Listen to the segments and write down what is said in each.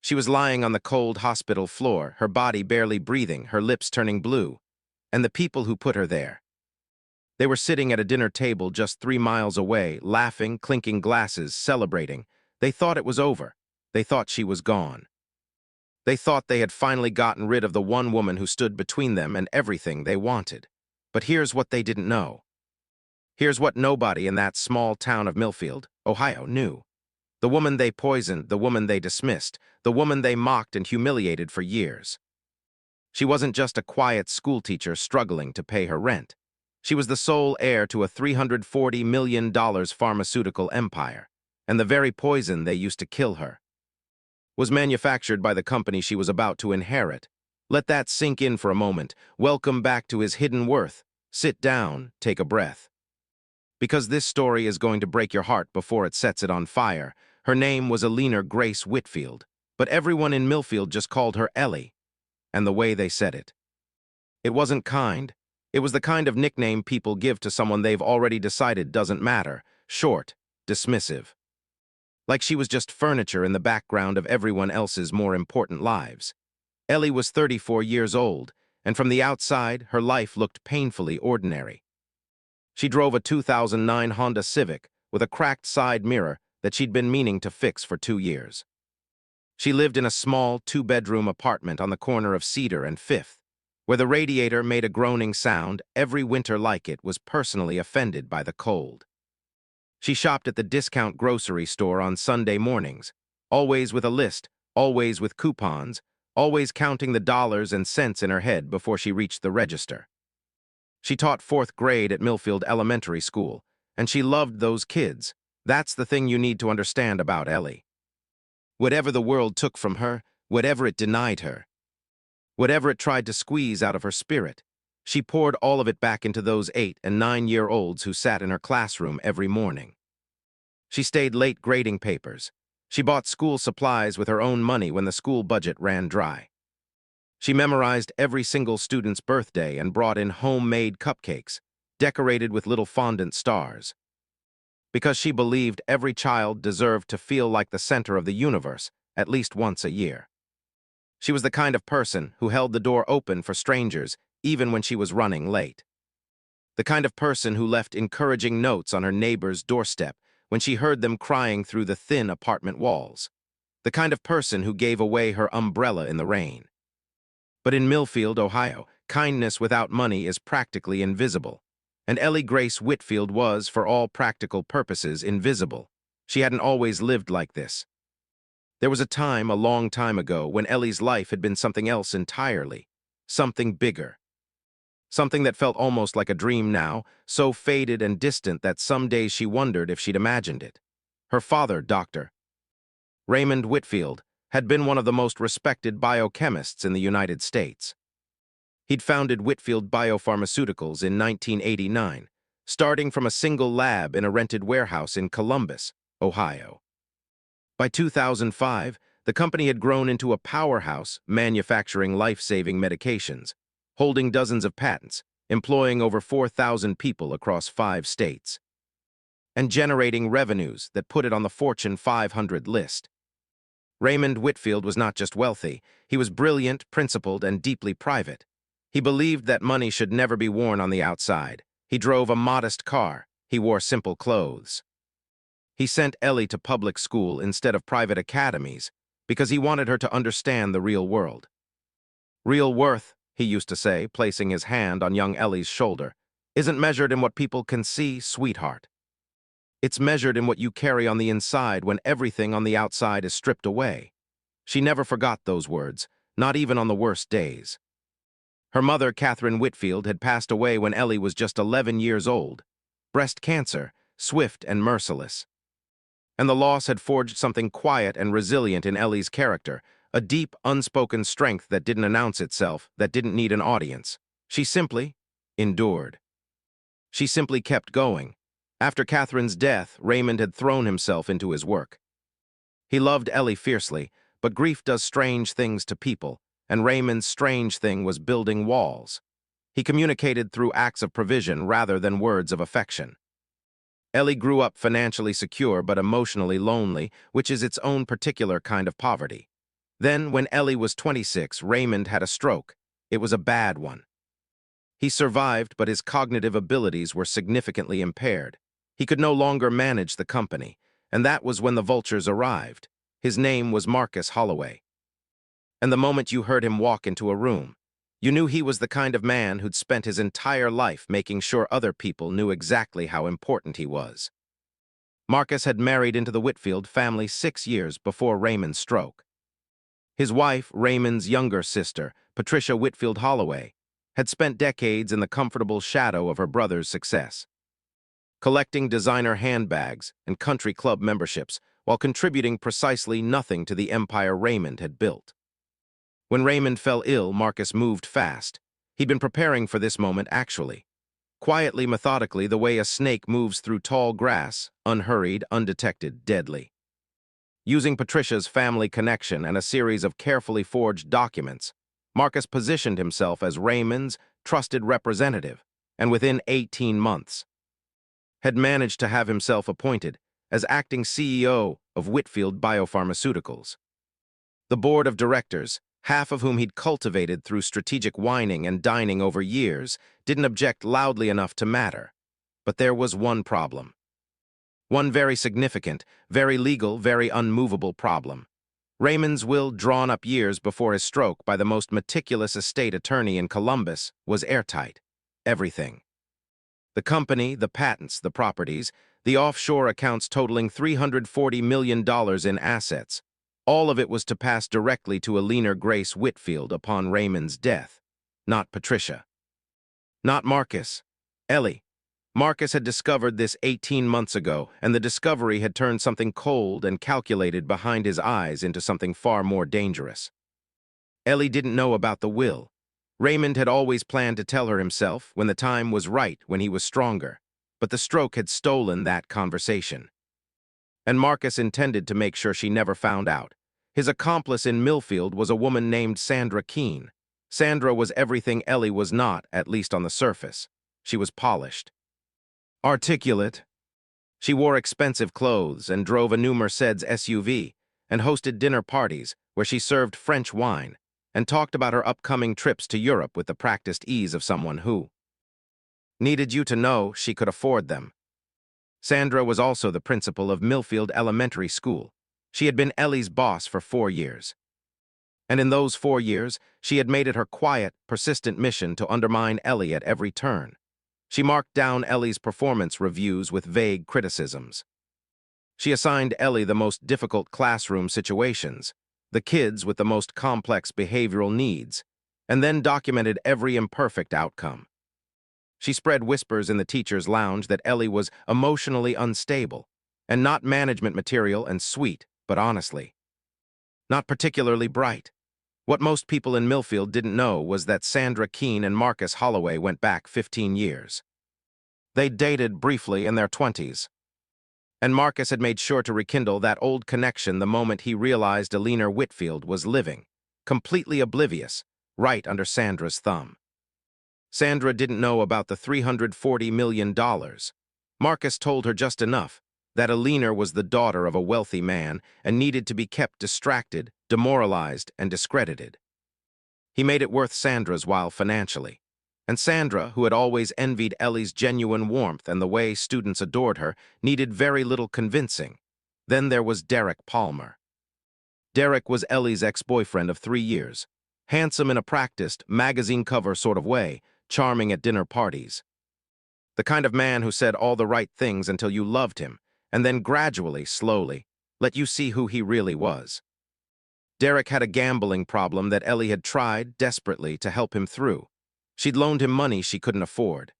She was lying on the cold hospital floor, her body barely breathing, her lips turning blue. And the people who put her there. They were sitting at a dinner table just 3 miles away, laughing, clinking glasses, celebrating. They thought it was over. They thought she was gone. They thought they had finally gotten rid of the one woman who stood between them and everything they wanted. But here's what they didn't know. Here's what nobody in that small town of Millfield, Ohio, knew. The woman they poisoned, the woman they dismissed, the woman they mocked and humiliated for years. She wasn't just a quiet schoolteacher struggling to pay her rent. She was the sole heir to a $340 million pharmaceutical empire, and the very poison they used to kill her was manufactured by the company she was about to inherit. Let that sink in for a moment. Welcome back to his hidden worth. Sit down, take a breath. Because this story is going to break your heart before it sets it on fire. Her name was Eleanor Grace Whitfield, but everyone in Millfield just called her Ellie. And the way they said it. It wasn't kind. It was the kind of nickname people give to someone they've already decided doesn't matter. Short, dismissive. Like she was just furniture in the background of everyone else's more important lives. Ellie was 34 years old, and from the outside, her life looked painfully ordinary. She drove a 2009 Honda Civic with a cracked side mirror that she'd been meaning to fix for 2 years. She lived in a small, 2-bedroom apartment on the corner of Cedar and 5th, where the radiator made a groaning sound. Every winter like it was personally offended by the cold. She shopped at the discount grocery store on Sunday mornings, always with a list, always with coupons, always counting the dollars and cents in her head before she reached the register. She taught 4th grade at Millfield Elementary School, and she loved those kids. That's the thing you need to understand about Ellie. Whatever the world took from her, whatever it denied her, whatever it tried to squeeze out of her spirit, she poured all of it back into those 8- and 9-year-olds who sat in her classroom every morning. She stayed late grading papers. She bought school supplies with her own money when the school budget ran dry. She memorized every single student's birthday and brought in homemade cupcakes, decorated with little fondant stars. Because she believed every child deserved to feel like the center of the universe at least once a year. She was the kind of person who held the door open for strangers even when she was running late. The kind of person who left encouraging notes on her neighbor's doorstep when she heard them crying through the thin apartment walls. The kind of person who gave away her umbrella in the rain. But in Millfield, Ohio, kindness without money is practically invisible. And Ellie Grace Whitfield was, for all practical purposes, invisible. She hadn't always lived like this. There was a time, a long time ago, when Ellie's life had been something else entirely. Something bigger. Something that felt almost like a dream now, so faded and distant that some days she wondered if she'd imagined it. Her father, Dr. Raymond Whitfield, had been one of the most respected biochemists in the United States. He'd founded Whitfield Biopharmaceuticals in 1989, starting from a single lab in a rented warehouse in Columbus, Ohio. By 2005, the company had grown into a powerhouse manufacturing life-saving medications, holding dozens of patents, employing over 4,000 people across 5 states, and generating revenues that put it on the Fortune 500 list. Raymond Whitfield was not just wealthy, he was brilliant, principled, and deeply private. He believed that money should never be worn on the outside. He drove a modest car. He wore simple clothes. He sent Ellie to public school instead of private academies because he wanted her to understand the real world. Real worth, he used to say, placing his hand on young Ellie's shoulder, isn't measured in what people can see, sweetheart. It's measured in what you carry on the inside when everything on the outside is stripped away. She never forgot those words, not even on the worst days. Her mother, Catherine Whitfield, had passed away when Ellie was just 11 years old. Breast cancer, swift and merciless. And the loss had forged something quiet and resilient in Ellie's character, a deep, unspoken strength that didn't announce itself, that didn't need an audience. She simply endured. She simply kept going. After Catherine's death, Raymond had thrown himself into his work. He loved Ellie fiercely, but grief does strange things to people, and Raymond's strange thing was building walls. He communicated through acts of provision rather than words of affection. Ellie grew up financially secure but emotionally lonely, which is its own particular kind of poverty. Then, when Ellie was 26, Raymond had a stroke. It was a bad one. He survived, but his cognitive abilities were significantly impaired. He could no longer manage the company, and that was when the vultures arrived. His name was Marcus Holloway. And the moment you heard him walk into a room, you knew he was the kind of man who'd spent his entire life making sure other people knew exactly how important he was. Marcus had married into the Whitfield family 6 years before Raymond's stroke. His wife, Raymond's younger sister, Patricia Whitfield Holloway, had spent decades in the comfortable shadow of her brother's success, collecting designer handbags and country club memberships while contributing precisely nothing to the empire Raymond had built. When Raymond fell ill, Marcus moved fast. He'd been preparing for this moment, actually. Quietly, methodically, the way a snake moves through tall grass, unhurried, undetected, deadly. Using Patricia's family connection and a series of carefully forged documents, Marcus positioned himself as Raymond's trusted representative, and within 18 months, had managed to have himself appointed as acting CEO of Whitfield Biopharmaceuticals. The board of directors, half of whom he'd cultivated through strategic whining and dining over years, didn't object loudly enough to matter. But there was one problem. One very significant, very legal, very unmovable problem. Raymond's will, drawn up years before his stroke by the most meticulous estate attorney in Columbus, was airtight. Everything. The company, the patents, the properties, the offshore accounts totaling $340 million in assets. All of it was to pass directly to Eleanor Grace Whitfield upon Raymond's death. Not Patricia. Not Marcus. Ellie. Marcus had discovered this 18 months ago, and the discovery had turned something cold and calculated behind his eyes into something far more dangerous. Ellie didn't know about the will. Raymond had always planned to tell her himself when the time was right, when he was stronger. But the stroke had stolen that conversation. And Marcus intended to make sure she never found out. His accomplice in Millfield was a woman named Sandra Keene. Sandra was everything Ellie was not, at least on the surface. She was polished, articulate. She wore expensive clothes and drove a new Mercedes SUV and hosted dinner parties where she served French wine and talked about her upcoming trips to Europe with the practiced ease of someone who needed you to know she could afford them. Sandra was also the principal of Millfield Elementary School. She had been Ellie's boss for 4 years. And in those 4 years, she had made it her quiet, persistent mission to undermine Ellie at every turn. She marked down Ellie's performance reviews with vague criticisms. She assigned Ellie the most difficult classroom situations, the kids with the most complex behavioral needs, and then documented every imperfect outcome. She spread whispers in the teacher's lounge that Ellie was emotionally unstable, and not management material and sweet, but honestly, not particularly bright. What most people in Millfield didn't know was that Sandra Keene and Marcus Holloway went back 15 years. They dated briefly in their 20s. And Marcus had made sure to rekindle that old connection the moment he realized Eleanor Whitfield was living, completely oblivious, right under Sandra's thumb. Sandra didn't know about the $340 million. Marcus told her just enough, that Eleanor was the daughter of a wealthy man and needed to be kept distracted, demoralized, and discredited. He made it worth Sandra's while financially. And Sandra, who had always envied Ellie's genuine warmth and the way students adored her, needed very little convincing. Then there was Derek Palmer. Derek was Ellie's ex-boyfriend of 3 years. Handsome in a practiced, magazine cover sort of way, charming at dinner parties. The kind of man who said all the right things until you loved him, and then gradually, slowly, let you see who he really was. Derek had a gambling problem that Ellie had tried, desperately, to help him through. She'd loaned him money she couldn't afford.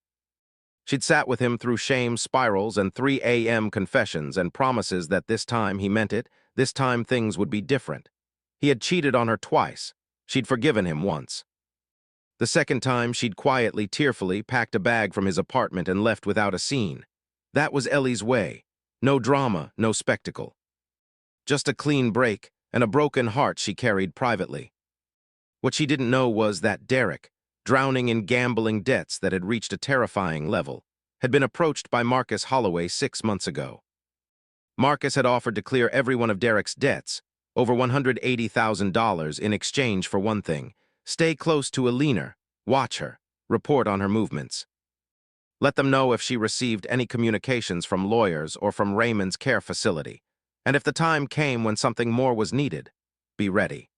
She'd sat with him through shame spirals and 3 a.m. confessions and promises that this time he meant it, this time things would be different. He had cheated on her twice. She'd forgiven him once. The second time, she'd quietly, tearfully packed a bag from his apartment and left without a scene. That was Ellie's way. No drama, no spectacle. Just a clean break and a broken heart she carried privately. What she didn't know was that Derek, drowning in gambling debts that had reached a terrifying level, had been approached by Marcus Holloway 6 months ago. Marcus had offered to clear every one of Derek's debts, over $180,000 in exchange for one thing. Stay close to Alina, watch her, report on her movements. Let them know if she received any communications from lawyers or from Raymond's care facility. And if the time came when something more was needed, be ready.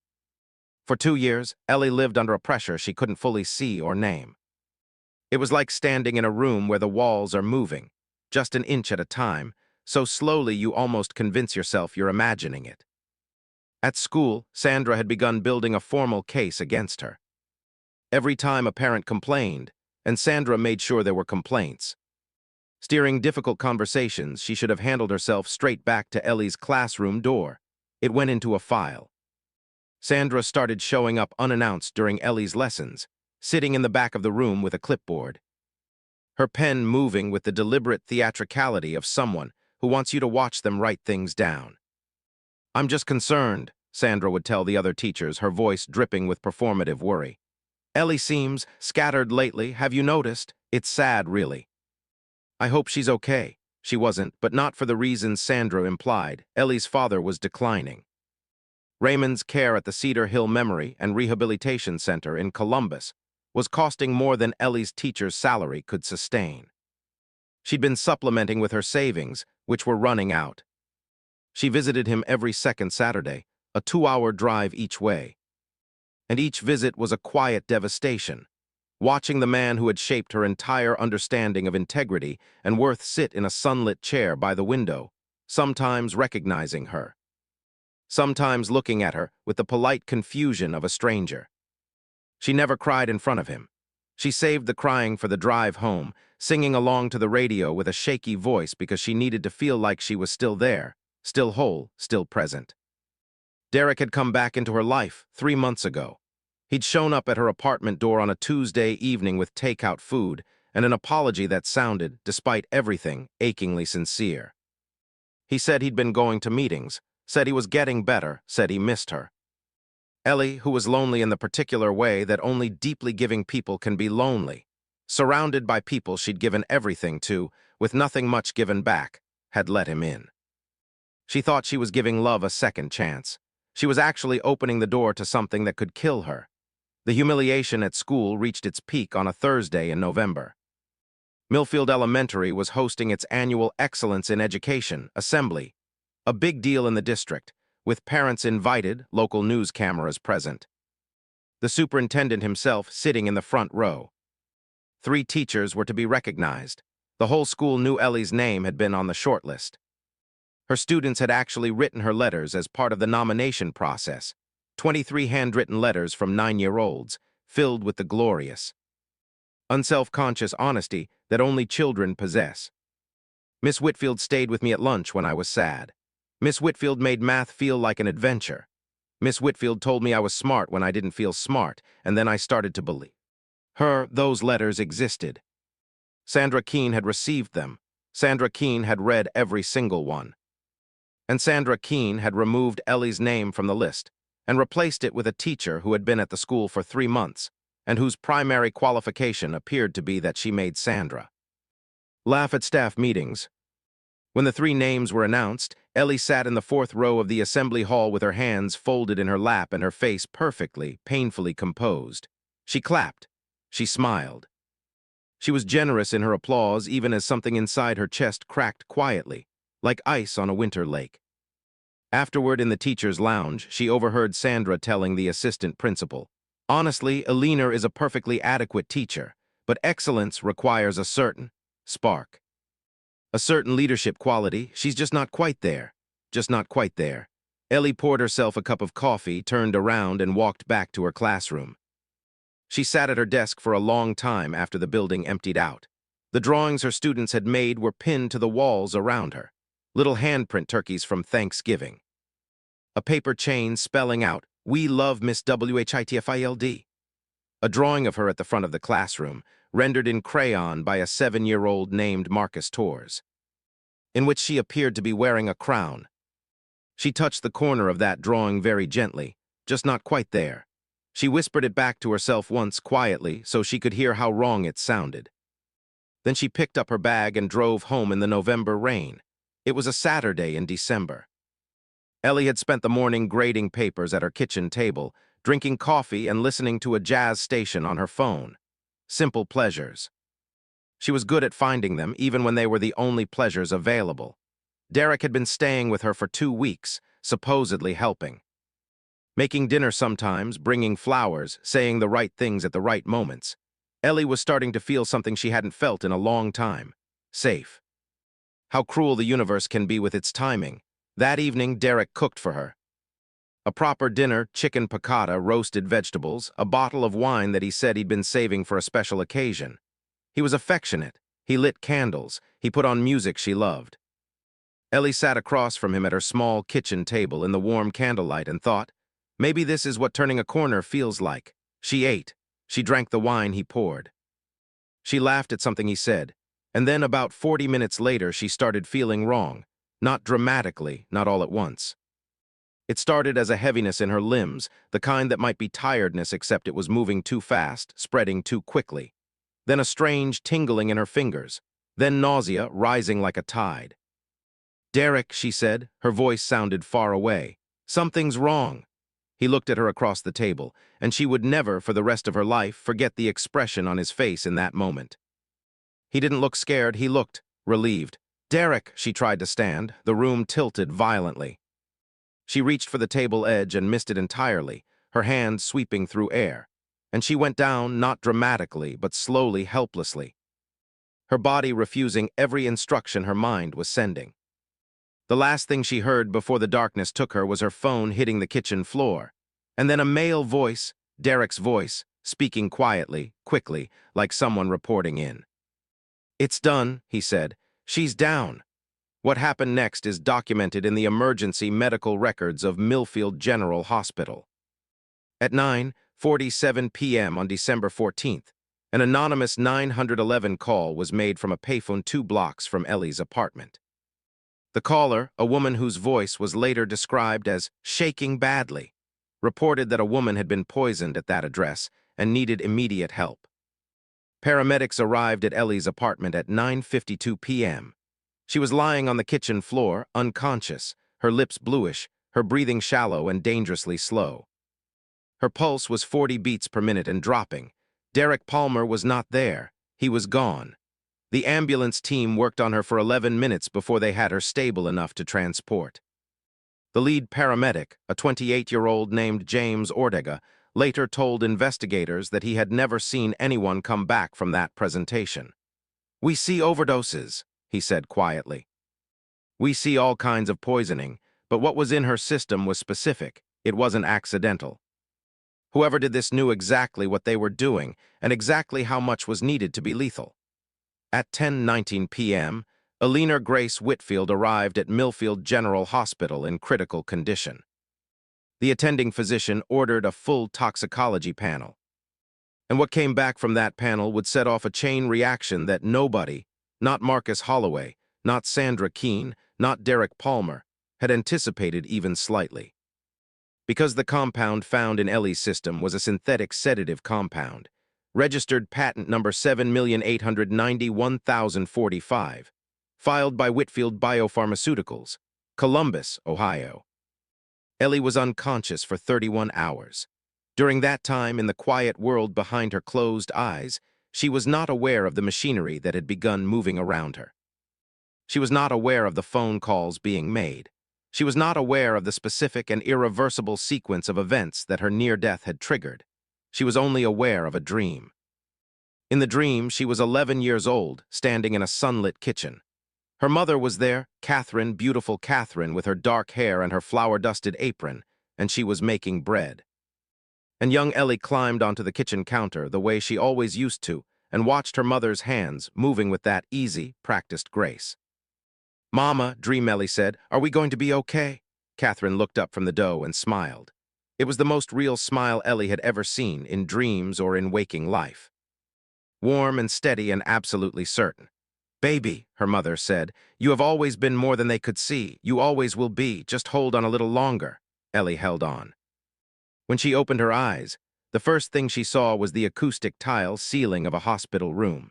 For 2 years, Ellie lived under a pressure she couldn't fully see or name. It was like standing in a room where the walls are moving, just an inch at a time, so slowly you almost convince yourself you're imagining it. At school, Sandra had begun building a formal case against her. Every time a parent complained, and Sandra made sure there were complaints. Steering difficult conversations, she should have handled herself straight back to Ellie's classroom door. It went into a file. Sandra started showing up unannounced during Ellie's lessons, sitting in the back of the room with a clipboard. Her pen moving with the deliberate theatricality of someone who wants you to watch them write things down. "I'm just concerned," Sandra would tell the other teachers, her voice dripping with performative worry. "Ellie seems scattered lately, have you noticed? It's sad, really." "I hope she's okay." She wasn't, but not for the reasons Sandra implied. Ellie's father was declining. Raymond's care at the Cedar Hill Memory and Rehabilitation Center in Columbus was costing more than Ellie's teacher's salary could sustain. She'd been supplementing with her savings, which were running out. She visited him every second Saturday, a 2-hour drive each way. And each visit was a quiet devastation, watching the man who had shaped her entire understanding of integrity and worth sit in a sunlit chair by the window, sometimes recognizing her, sometimes looking at her with the polite confusion of a stranger. She never cried in front of him. She saved the crying for the drive home, singing along to the radio with a shaky voice because she needed to feel like she was still there, still whole, still present. Derek had come back into her life 3 months ago. He'd shown up at her apartment door on a Tuesday evening with takeout food and an apology that sounded, despite everything, achingly sincere. He said he'd been going to meetings, said he was getting better, said he missed her. Ellie, who was lonely in the particular way that only deeply giving people can be lonely, surrounded by people she'd given everything to, with nothing much given back, had let him in. She thought she was giving love a second chance. She was actually opening the door to something that could kill her. The humiliation at school reached its peak on a Thursday in November. Millfield Elementary was hosting its annual Excellence in Education assembly, a big deal in the district, with parents invited, local news cameras present. The superintendent himself sitting in the front row. 3 teachers were to be recognized. The whole school knew Ellie's name had been on the shortlist. Her students had actually written her letters as part of the nomination process, 23 handwritten letters from 9-year-olds, filled with the glorious, unself-conscious honesty that only children possess. Miss Whitfield stayed with me at lunch when I was sad. Miss Whitfield made math feel like an adventure. Miss Whitfield told me I was smart when I didn't feel smart, and then I started to believe her. Those letters existed. Sandra Keene had received them. Sandra Keene had read every single one. And Sandra Keene had removed Ellie's name from the list and replaced it with a teacher who had been at the school for 3 months and whose primary qualification appeared to be that she made Sandra laugh at staff meetings. When the 3 names were announced, Ellie sat in the 4th row of the assembly hall with her hands folded in her lap and her face perfectly, painfully composed. She clapped. She smiled. She was generous in her applause even as something inside her chest cracked quietly, like ice on a winter lake. Afterward, in the teacher's lounge, she overheard Sandra telling the assistant principal, "Honestly, Alina is a perfectly adequate teacher, but excellence requires a certain spark. A certain leadership quality. She's just not quite there. Just not quite there." Ellie poured herself a cup of coffee, turned around, and walked back to her classroom. She sat at her desk for a long time after the building emptied out. The drawings her students had made were pinned to the walls around her. Little handprint turkeys from Thanksgiving. A paper chain spelling out, "We love Miss Whitfield." A drawing of her at the front of the classroom, rendered in crayon by a 7-year-old named Marcus Torres, in which she appeared to be wearing a crown. She touched the corner of that drawing very gently, just not quite there. She whispered it back to herself once quietly so she could hear how wrong it sounded. Then she picked up her bag and drove home in the November rain. It was a Saturday in December. Ellie had spent the morning grading papers at her kitchen table, drinking coffee and listening to a jazz station on her phone. Simple pleasures. She was good at finding them, even when they were the only pleasures available. Derek had been staying with her for 2 weeks, supposedly helping. Making dinner sometimes, bringing flowers, saying the right things at the right moments. Ellie was starting to feel something she hadn't felt in a long time. Safe. How cruel the universe can be with its timing. That evening, Derek cooked for her. A proper dinner, chicken piccata, roasted vegetables, a bottle of wine that he said he'd been saving for a special occasion. He was affectionate. He lit candles. He put on music she loved. Ellie sat across from him at her small kitchen table in the warm candlelight and thought, maybe this is what turning a corner feels like. She ate. She drank the wine he poured. She laughed at something he said, and then about 40 minutes later she started feeling wrong. Not dramatically, not all at once. It started as a heaviness in her limbs, the kind that might be tiredness except it was moving too fast, spreading too quickly. Then a strange tingling in her fingers. Then nausea, rising like a tide. "Derek," she said, her voice sounded far away. "Something's wrong." He looked at her across the table, and she would never, for the rest of her life, forget the expression on his face in that moment. He didn't look scared, he looked relieved. "Derek," she tried to stand, the room tilted violently. She reached for the table edge and missed it entirely, her hand sweeping through air. And she went down, not dramatically, but slowly, helplessly. Her body refusing every instruction her mind was sending. The last thing she heard before the darkness took her was her phone hitting the kitchen floor. And then a male voice, Derek's voice, speaking quietly, quickly, like someone reporting in. "It's done," he said. "She's down." What happened next is documented in the emergency medical records of Millfield General Hospital. At 9:47 p.m. on December 14th, an anonymous 911 call was made from a payphone 2 blocks from Ellie's apartment. The caller, a woman whose voice was later described as shaking badly, reported that a woman had been poisoned at that address and needed immediate help. Paramedics arrived at Ellie's apartment at 9:52 p.m. She was lying on the kitchen floor, unconscious, her lips bluish, her breathing shallow and dangerously slow. Her pulse was 40 beats per minute and dropping. Derek Palmer was not there. He was gone. The ambulance team worked on her for 11 minutes before they had her stable enough to transport. The lead paramedic, a 28-year-old named James Ortega, later told investigators that he had never seen anyone come back from that presentation. "We see overdoses," he said quietly. "We see all kinds of poisoning, but what was in her system was specific. It wasn't accidental. Whoever did this knew exactly what they were doing and exactly how much was needed to be lethal." At 10:19 p.m., Alina Grace Whitfield arrived at Millfield General Hospital in critical condition. The attending physician ordered a full toxicology panel. And what came back from that panel would set off a chain reaction that nobody, not Marcus Holloway, not Sandra Keene, not Derek Palmer, had anticipated even slightly. Because the compound found in Ellie's system was a synthetic sedative compound, registered patent number 7,891,045, filed by Whitfield Biopharmaceuticals, Columbus, Ohio. Ellie was unconscious for 31 hours. During that time, in the quiet world behind her closed eyes, she was not aware of the machinery that had begun moving around her. She was not aware of the phone calls being made. She was not aware of the specific and irreversible sequence of events that her near-death had triggered. She was only aware of a dream. In the dream, she was 11 years old, standing in a sunlit kitchen. Her mother was there, Catherine, beautiful Catherine, with her dark hair and her flour-dusted apron, and she was making bread. And young Ellie climbed onto the kitchen counter the way she always used to and watched her mother's hands moving with that easy, practiced grace. "Mama," Dream Ellie said, "are we going to be okay?" Catherine looked up from the dough and smiled. It was the most real smile Ellie had ever seen, in dreams or in waking life. Warm and steady and absolutely certain. "Baby," her mother said, "you have always been more than they could see. You always will be. Just hold on a little longer." Ellie held on. When she opened her eyes, the first thing she saw was the acoustic tile ceiling of a hospital room.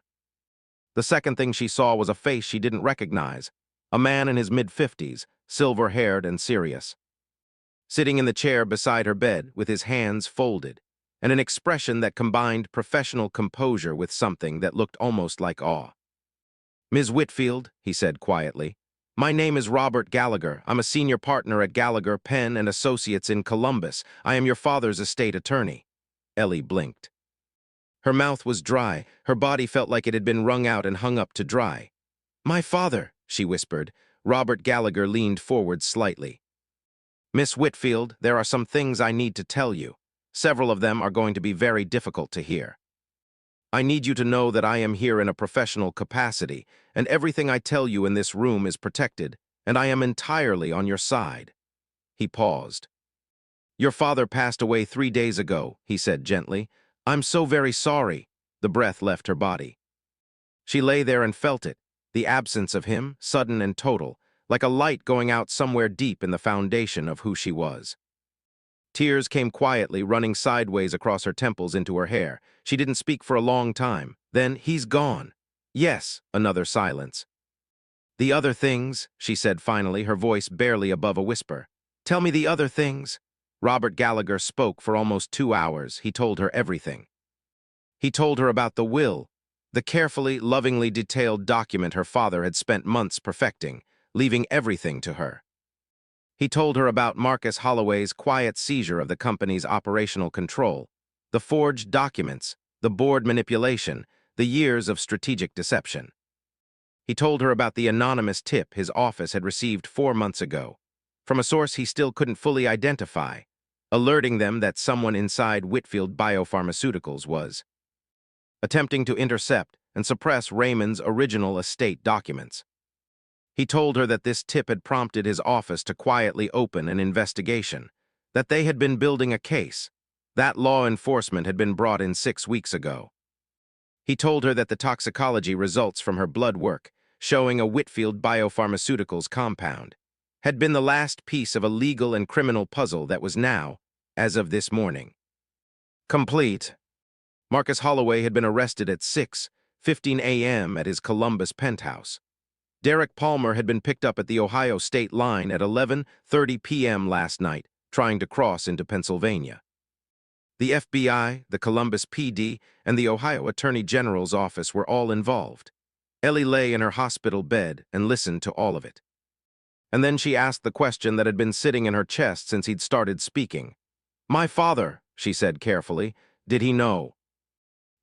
The second thing she saw was a face she didn't recognize, a man in his mid-50s, silver-haired and serious. sitting in the chair beside her bed with his hands folded, and an expression that combined professional composure with something that looked almost like awe. "Ms. Whitfield," he said quietly, "my name is Robert Gallagher. I'm a senior partner at Gallagher, Penn and Associates in Columbus. I am your father's estate attorney." Ellie blinked. Her mouth was dry. Her body felt like it had been wrung out and hung up to dry. "My father," she whispered. Robert Gallagher leaned forward slightly. "Miss Whitfield, there are some things I need to tell you. Several of them are going to be very difficult to hear. I need you to know that I am here in a professional capacity, and everything I tell you in this room is protected, and I am entirely on your side." He paused. "Your father passed away 3 days ago," he said gently. "I'm so very sorry." The breath left her body. She lay there and felt it, the absence of him, sudden and total, like a light going out somewhere deep in the foundation of who she was. Tears came quietly, running sideways across her temples into her hair. She didn't speak for a long time. Then, "He's gone." "Yes," another silence. "The other things," she said finally, her voice barely above a whisper. "Tell me the other things." Robert Gallagher spoke for almost 2 hours. He told her everything. He told her about the will, the carefully, lovingly detailed document her father had spent months perfecting, leaving everything to her. He told her about Marcus Holloway's quiet seizure of the company's operational control, the forged documents, the board manipulation, the years of strategic deception. He told her about the anonymous tip his office had received 4 months ago, from a source he still couldn't fully identify, alerting them that someone inside Whitfield Biopharmaceuticals was attempting to intercept and suppress Raymond's original estate documents. He told her that this tip had prompted his office to quietly open an investigation, that they had been building a case, that law enforcement had been brought in 6 weeks ago. He told her that the toxicology results from her blood work, showing a Whitfield Biopharmaceuticals compound, had been the last piece of a legal and criminal puzzle that was now, as of this morning, complete. Marcus Holloway had been arrested at 6:15 a.m. at his Columbus penthouse. Derek Palmer had been picked up at the Ohio state line at 11:30 p.m. last night, trying to cross into Pennsylvania. The FBI, the Columbus PD, and the Ohio Attorney General's office were all involved. Ellie lay in her hospital bed and listened to all of it. And then she asked the question that had been sitting in her chest since he'd started speaking. "My father," she said carefully, "did he know?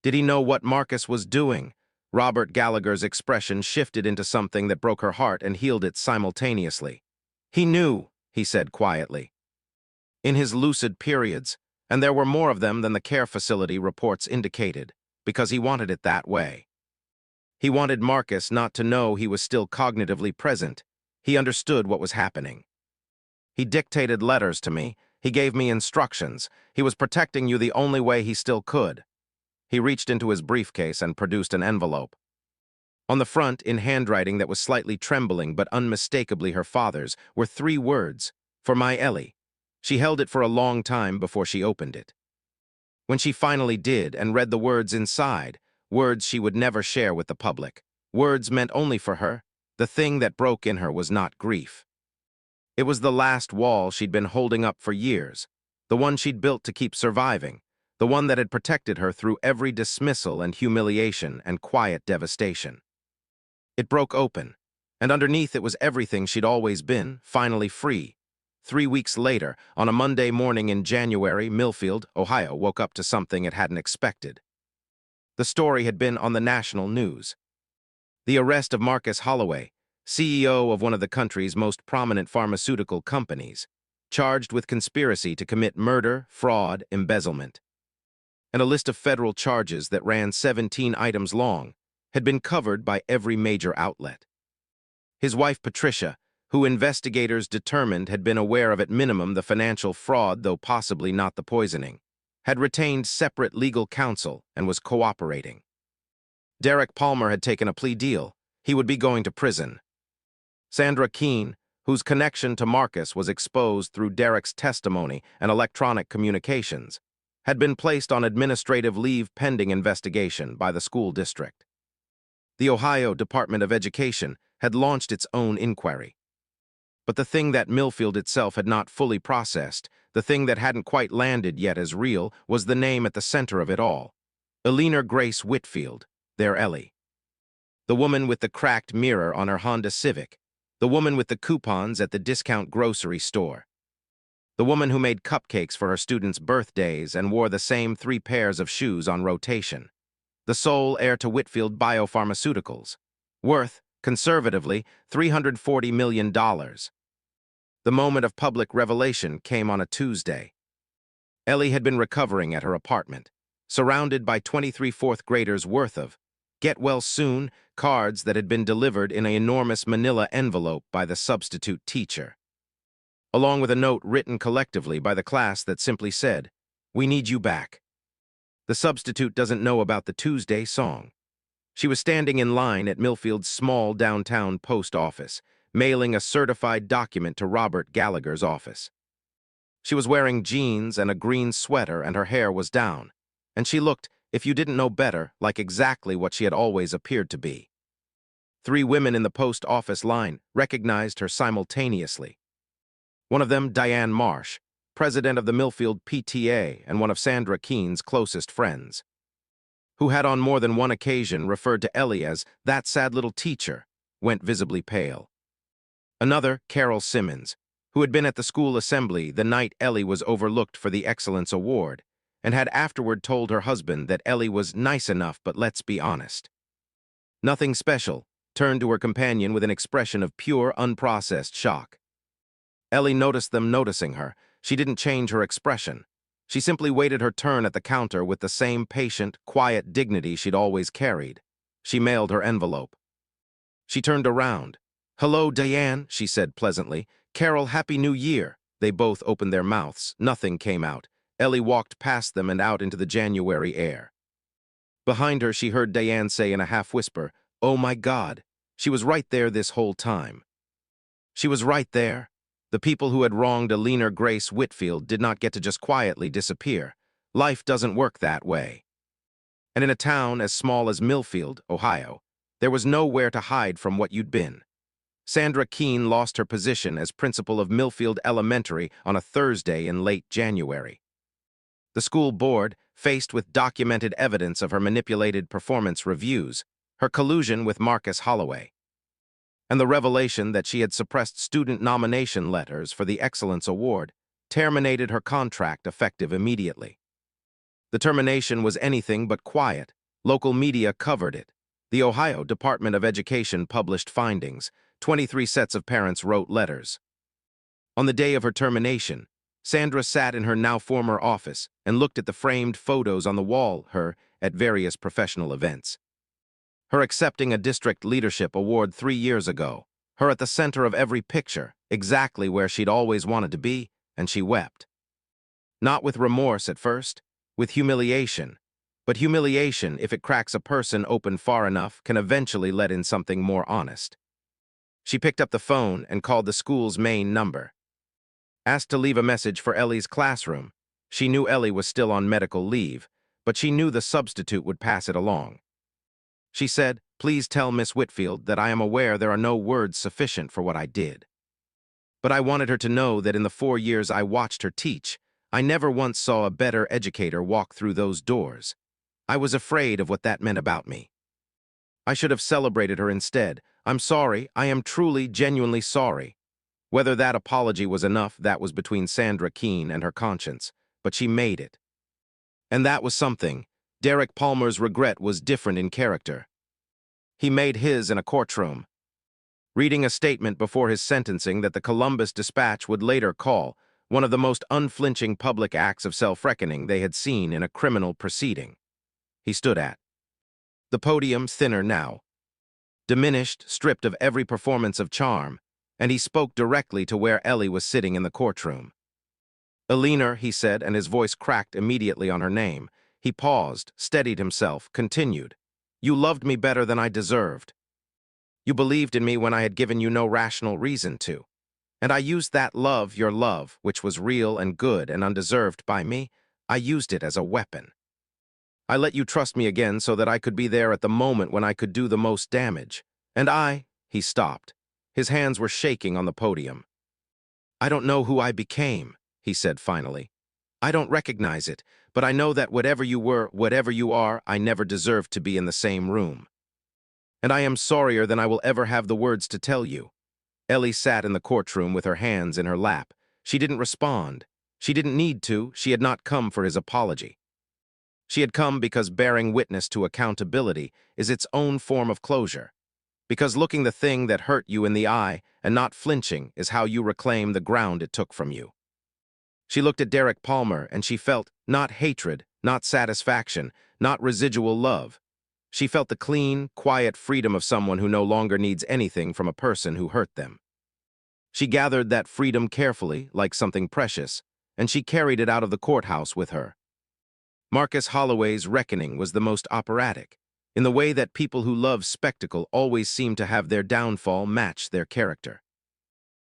Did he know what Marcus was doing?" Robert Gallagher's expression shifted into something that broke her heart and healed it simultaneously. "He knew," he said quietly. "In his lucid periods, and there were more of them than the care facility reports indicated, because he wanted it that way. He wanted Marcus not to know he was still cognitively present. He understood what was happening. He dictated letters to me. He gave me instructions. He was protecting you the only way he still could." He reached into his briefcase and produced an envelope. On the front, in handwriting that was slightly trembling but unmistakably her father's, were 3 words, "For my Ellie." She held it for a long time before she opened it. When she finally did and read the words inside, words she would never share with the public, words meant only for her, the thing that broke in her was not grief. It was the last wall she'd been holding up for years, the one she'd built to keep surviving, the one that had protected her through every dismissal and humiliation and quiet devastation. It broke open, and underneath it was everything she'd always been, finally free. 3 weeks later, on a Monday morning in January, Millfield, Ohio, woke up to something it hadn't expected. The story had been on the national news. The arrest of Marcus Holloway, CEO of one of the country's most prominent pharmaceutical companies, charged with conspiracy to commit murder, fraud, embezzlement. And a list of federal charges that ran 17 items long had been covered by every major outlet. His wife Patricia, who investigators determined had been aware of at minimum the financial fraud, though possibly not the poisoning, had retained separate legal counsel and was cooperating. Derek Palmer had taken a plea deal. He would be going to prison. Sandra Keene, whose connection to Marcus was exposed through Derek's testimony and electronic communications, had been placed on administrative leave pending investigation by the school district. The Ohio Department of Education had launched its own inquiry. But the thing that Millfield itself had not fully processed, the thing that hadn't quite landed yet as real, was the name at the center of it all. Eleanor Grace Whitfield, their Ellie. The woman with the cracked mirror on her Honda Civic. The woman with the coupons at the discount grocery store. The woman who made cupcakes for her students' birthdays and wore the same 3 pairs of shoes on rotation. The sole heir to Whitfield Biopharmaceuticals. Worth, conservatively, $340 million. The moment of public revelation came on a Tuesday. Ellie had been recovering at her apartment, surrounded by 23 fourth graders worth of get well soon cards that had been delivered in an enormous manila envelope by the substitute teacher, along with a note written collectively by the class that simply said, "We need you back." The substitute doesn't know about the Tuesday song. She was standing in line at Millfield's small downtown post office, mailing a certified document to Robert Gallagher's office. She was wearing jeans and a green sweater, and her hair was down, and she looked, if you didn't know better, like exactly what she had always appeared to be. 3 women in the post office line recognized her simultaneously. One of them, Diane Marsh, president of the Millfield PTA and one of Sandra Keene's closest friends, who had on more than one occasion referred to Ellie as that sad little teacher, went visibly pale. Another, Carol Simmons, who had been at the school assembly the night Ellie was overlooked for the Excellence Award, and had afterward told her husband that Ellie was nice enough, but let's be honest. Nothing special, turned to her companion with an expression of pure, unprocessed shock. Ellie noticed them noticing her. She didn't change her expression. She simply waited her turn at the counter with the same patient, quiet dignity she'd always carried. She mailed her envelope. She turned around. "Hello, Diane," she said pleasantly. "Carol, Happy New Year." They both opened their mouths. Nothing came out. Ellie walked past them and out into the January air. Behind her, she heard Diane say in a half-whisper, "Oh my God." She was right there this whole time. She was right there. The people who had wronged Eleanor Grace Whitfield did not get to just quietly disappear. Life doesn't work that way. And in a town as small as Millfield, Ohio, there was nowhere to hide from what you'd been. Sandra Keene lost her position as principal of Millfield Elementary on a Thursday in late January. The school board, faced with documented evidence of her manipulated performance reviews, her collusion with Marcus Holloway, and the revelation that she had suppressed student nomination letters for the Excellence Award, terminated her contract effective immediately. The termination was anything but quiet. Local media covered it. The Ohio Department of Education published findings. 23 sets of parents wrote letters. On the day of her termination, Sandra sat in her now former office and looked at the framed photos on the wall, her at various professional events. Her accepting a district leadership award 3 years ago, her at the center of every picture, exactly where she'd always wanted to be, and she wept. Not with remorse at first, with humiliation. But humiliation, if it cracks a person open far enough, can eventually let in something more honest. She picked up the phone and called the school's main number. Asked to leave a message for Ellie's classroom. She knew Ellie was still on medical leave, but she knew the substitute would pass it along. She said, "Please tell Miss Whitfield that I am aware there are no words sufficient for what I did. But I wanted her to know that in the 4 years I watched her teach, I never once saw a better educator walk through those doors. I was afraid of what that meant about me. I should have celebrated her instead. I'm sorry, I am truly, genuinely sorry." Whether that apology was enough, that was between Sandra Keene and her conscience, but she made it. And that was something. Derek Palmer's regret was different in character. He made his in a courtroom, reading a statement before his sentencing that the Columbus Dispatch would later call one of the most unflinching public acts of self-reckoning they had seen in a criminal proceeding. He stood at the podium, thinner now, diminished, stripped of every performance of charm, and he spoke directly to where Ellie was sitting in the courtroom. "Eleanor," he said, and his voice cracked immediately on her name. He paused, steadied himself, continued. "You loved me better than I deserved. You believed in me when I had given you no rational reason to. And I used that love, your love, which was real and good and undeserved by me, I used it as a weapon. I let you trust me again so that I could be there at the moment when I could do the most damage. And he stopped. His hands were shaking on the podium. "I don't know who I became," he said finally. "I don't recognize it, but I know that whatever you were, whatever you are, I never deserved to be in the same room. And I am sorrier than I will ever have the words to tell you." Ellie sat in the courtroom with her hands in her lap. She didn't respond. She didn't need to. She had not come for his apology. She had come because bearing witness to accountability is its own form of closure. Because looking the thing that hurt you in the eye and not flinching is how you reclaim the ground it took from you. She looked at Derek Palmer and she felt not hatred, not satisfaction, not residual love. She felt the clean, quiet freedom of someone who no longer needs anything from a person who hurt them. She gathered that freedom carefully, like something precious, and she carried it out of the courthouse with her. Marcus Holloway's reckoning was the most operatic, in the way that people who love spectacle always seem to have their downfall match their character.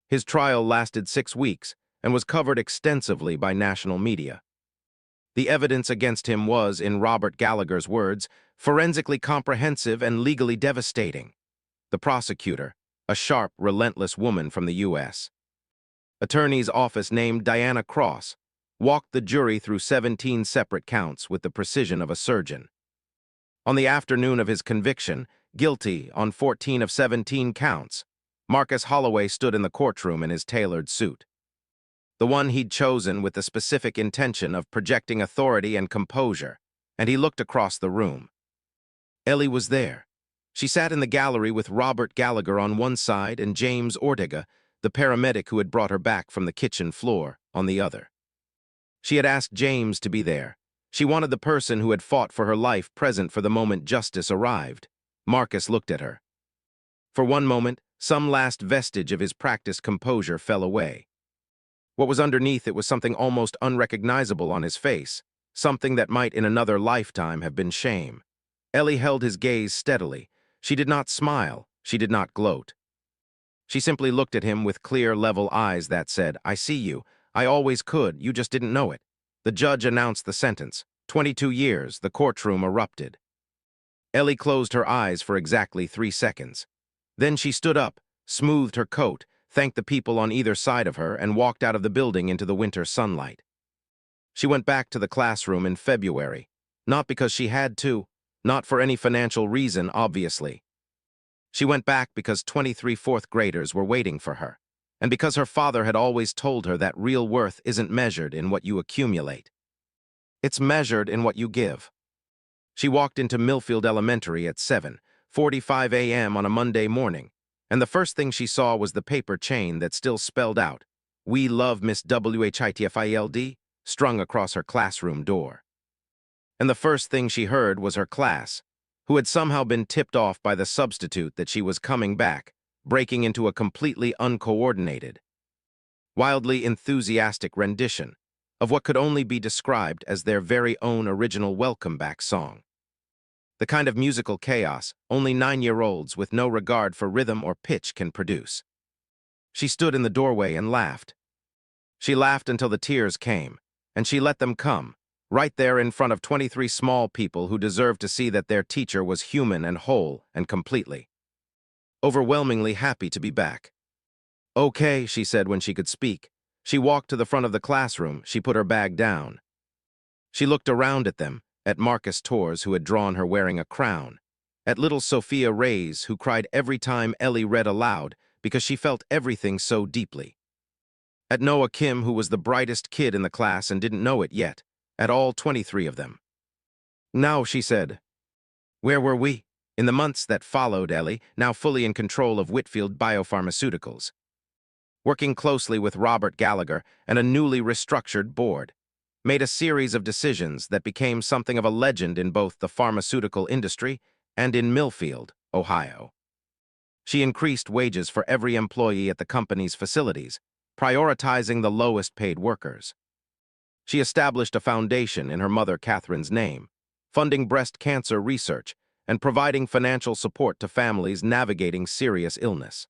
His trial lasted 6 weeks and was covered extensively by national media. The evidence against him was, in Robert Gallagher's words, forensically comprehensive and legally devastating. The prosecutor, a sharp, relentless woman from the U.S. Attorney's office named Diana Cross, walked the jury through 17 separate counts with the precision of a surgeon. On the afternoon of his conviction, guilty on 14 of 17 counts, Marcus Holloway stood in the courtroom in his tailored suit. The one he'd chosen with the specific intention of projecting authority and composure, and he looked across the room. Ellie was there. She sat in the gallery with Robert Gallagher on one side and James Ortega, the paramedic who had brought her back from the kitchen floor, on the other. She had asked James to be there. She wanted the person who had fought for her life present for the moment justice arrived. Marcus looked at her. For one moment, some last vestige of his practiced composure fell away. What was underneath it was something almost unrecognizable on his face, something that might in another lifetime have been shame. Ellie held his gaze steadily. She did not smile. She did not gloat. She simply looked at him with clear, level eyes that said, "I see you. I always could. You just didn't know it." The judge announced the sentence. 22 years. The courtroom erupted. Ellie closed her eyes for exactly 3 seconds. Then she stood up, smoothed her coat, thanked the people on either side of her, and walked out of the building into the winter sunlight. She went back to the classroom in February, not because she had to, not for any financial reason, obviously. She went back because 23 fourth graders were waiting for her, and because her father had always told her that real worth isn't measured in what you accumulate. It's measured in what you give. She walked into Millfield Elementary at 7:45 a.m. on a Monday morning, and the first thing she saw was the paper chain that still spelled out, "We love Miss WHITFILD," strung across her classroom door. And the first thing she heard was her class, who had somehow been tipped off by the substitute that she was coming back, breaking into a completely uncoordinated, wildly enthusiastic rendition of what could only be described as their very own original welcome back song. The kind of musical chaos only 9-year-olds with no regard for rhythm or pitch can produce. She stood in the doorway and laughed. She laughed until the tears came, and she let them come, right there in front of 23 small people who deserved to see that their teacher was human and whole and completely. Overwhelmingly happy to be back. "Okay," she said when she could speak. She walked to the front of the classroom. She put her bag down. She looked around at them, at Marcus Torres, who had drawn her wearing a crown, at little Sophia Reyes, who cried every time Ellie read aloud because she felt everything so deeply, at Noah Kim, who was the brightest kid in the class and didn't know it yet, at all 23 of them. "Now," she said, "where were we?" In the months that followed, Ellie, now fully in control of Whitfield Biopharmaceuticals, working closely with Robert Gallagher and a newly restructured board, made a series of decisions that became something of a legend in both the pharmaceutical industry and in Millfield, Ohio. She increased wages for every employee at the company's facilities, prioritizing the lowest-paid workers. She established a foundation in her mother Catherine's name, funding breast cancer research and providing financial support to families navigating serious illness.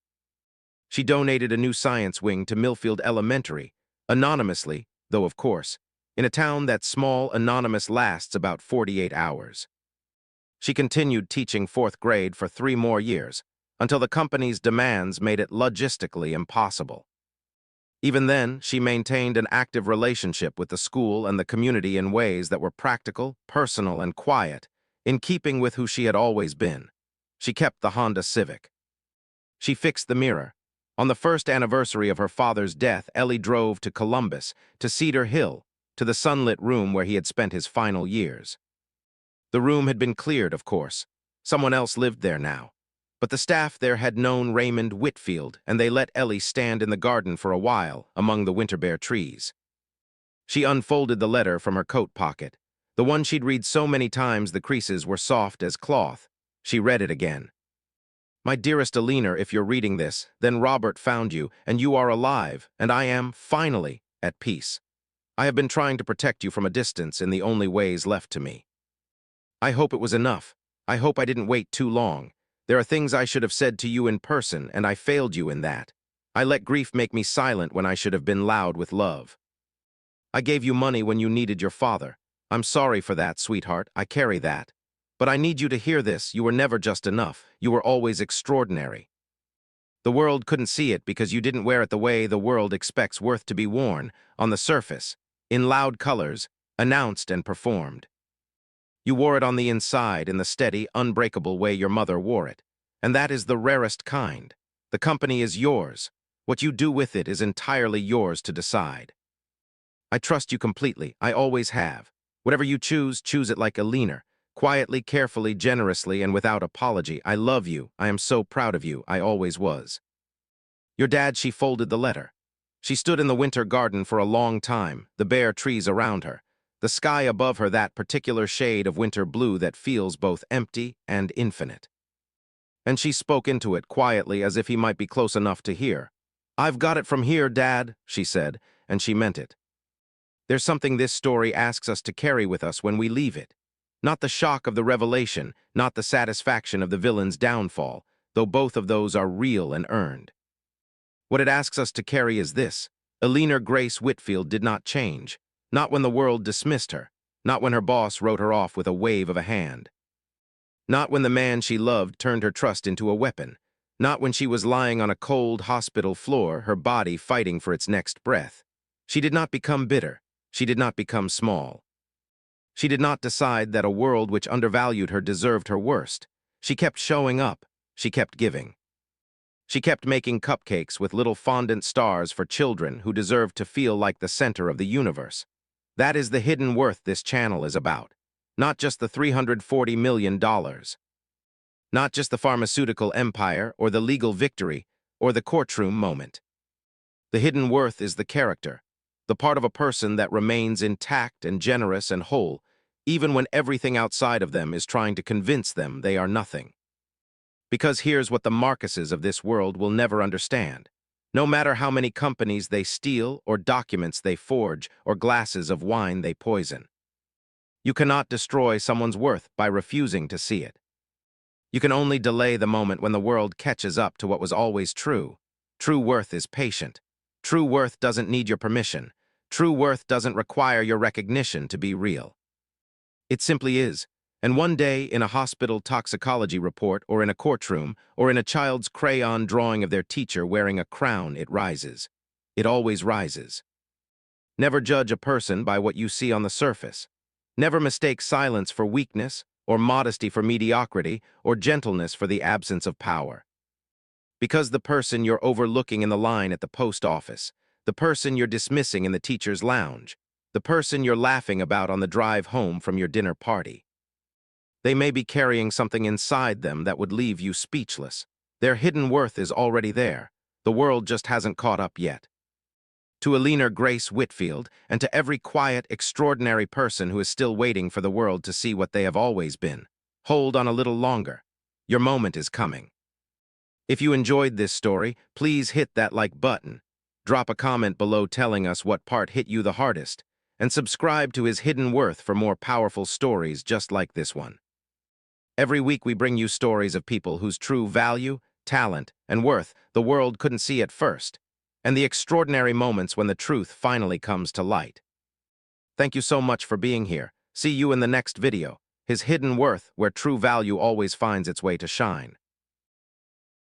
She donated a new science wing to Millfield Elementary, anonymously, though of course, in a town that small anonymous lasts about 48 hours. She continued teaching 4th grade for 3 more years, until the company's demands made it logistically impossible. Even then, she maintained an active relationship with the school and the community in ways that were practical, personal, and quiet, in keeping with who she had always been. She kept the Honda Civic. She fixed the mirror. On the first anniversary of her father's death, Ellie drove to Columbus, to Cedar Hill, to the sunlit room where he had spent his final years. The room had been cleared, of course. Someone else lived there now. But the staff there had known Raymond Whitfield, and they let Ellie stand in the garden for a while, among the winter-bare trees. She unfolded the letter from her coat pocket. The one she'd read so many times the creases were soft as cloth. She read it again. My dearest Alina, if you're reading this, then Robert found you, and you are alive, and I am, finally, at peace. I have been trying to protect you from a distance in the only ways left to me. I hope it was enough. I hope I didn't wait too long. There are things I should have said to you in person, and I failed you in that. I let grief make me silent when I should have been loud with love. I gave you money when you needed your father. I'm sorry for that, sweetheart. I carry that. But I need you to hear this. You were never just enough. You were always extraordinary. The world couldn't see it because you didn't wear it the way the world expects worth to be worn, on the surface, in loud colors, announced and performed. You wore it on the inside in the steady, unbreakable way your mother wore it. And that is the rarest kind. The company is yours. What you do with it is entirely yours to decide. I trust you completely. I always have. Whatever you choose, choose it like Alina. Quietly, carefully, generously, and without apology. I love you. I am so proud of you. I always was. Your dad, she folded the letter. She stood in the winter garden for a long time, the bare trees around her, the sky above her that particular shade of winter blue that feels both empty and infinite. And she spoke into it quietly as if he might be close enough to hear. I've got it from here, Dad, she said, and she meant it. There's something this story asks us to carry with us when we leave it. Not the shock of the revelation, not the satisfaction of the villain's downfall, though both of those are real and earned. What it asks us to carry is this. Alina Grace Whitfield did not change. Not when the world dismissed her. Not when her boss wrote her off with a wave of a hand. Not when the man she loved turned her trust into a weapon. Not when she was lying on a cold hospital floor, her body fighting for its next breath. She did not become bitter. She did not become small. She did not decide that a world which undervalued her deserved her worst. She kept showing up. She kept giving. She kept making cupcakes with little fondant stars for children who deserved to feel like the center of the universe. That is the hidden worth this channel is about. Not just the $340 million. Not just the pharmaceutical empire or the legal victory or the courtroom moment. The hidden worth is the character, the part of a person that remains intact and generous and whole, even when everything outside of them is trying to convince them they are nothing. Because here's what the Marcuses of this world will never understand. No matter how many companies they steal, or documents they forge, or glasses of wine they poison. You cannot destroy someone's worth by refusing to see it. You can only delay the moment when the world catches up to what was always true. True worth is patient. True worth doesn't need your permission. True worth doesn't require your recognition to be real. It simply is. And one day, in a hospital toxicology report, or in a courtroom, or in a child's crayon drawing of their teacher wearing a crown, it rises. It always rises. Never judge a person by what you see on the surface. Never mistake silence for weakness, or modesty for mediocrity, or gentleness for the absence of power. Because the person you're overlooking in the line at the post office, the person you're dismissing in the teacher's lounge, the person you're laughing about on the drive home from your dinner party. They may be carrying something inside them that would leave you speechless. Their hidden worth is already there. The world just hasn't caught up yet. To Alina Grace Whitfield, and to every quiet, extraordinary person who is still waiting for the world to see what they have always been, hold on a little longer. Your moment is coming. If you enjoyed this story, please hit that like button. Drop a comment below telling us what part hit you the hardest, and subscribe to his Hidden Worth for more powerful stories just like this one. Every week we bring you stories of people whose true value, talent, and worth the world couldn't see at first, and the extraordinary moments when the truth finally comes to light. Thank you so much for being here. See you in the next video. His Hidden Worth, where true value always finds its way to shine.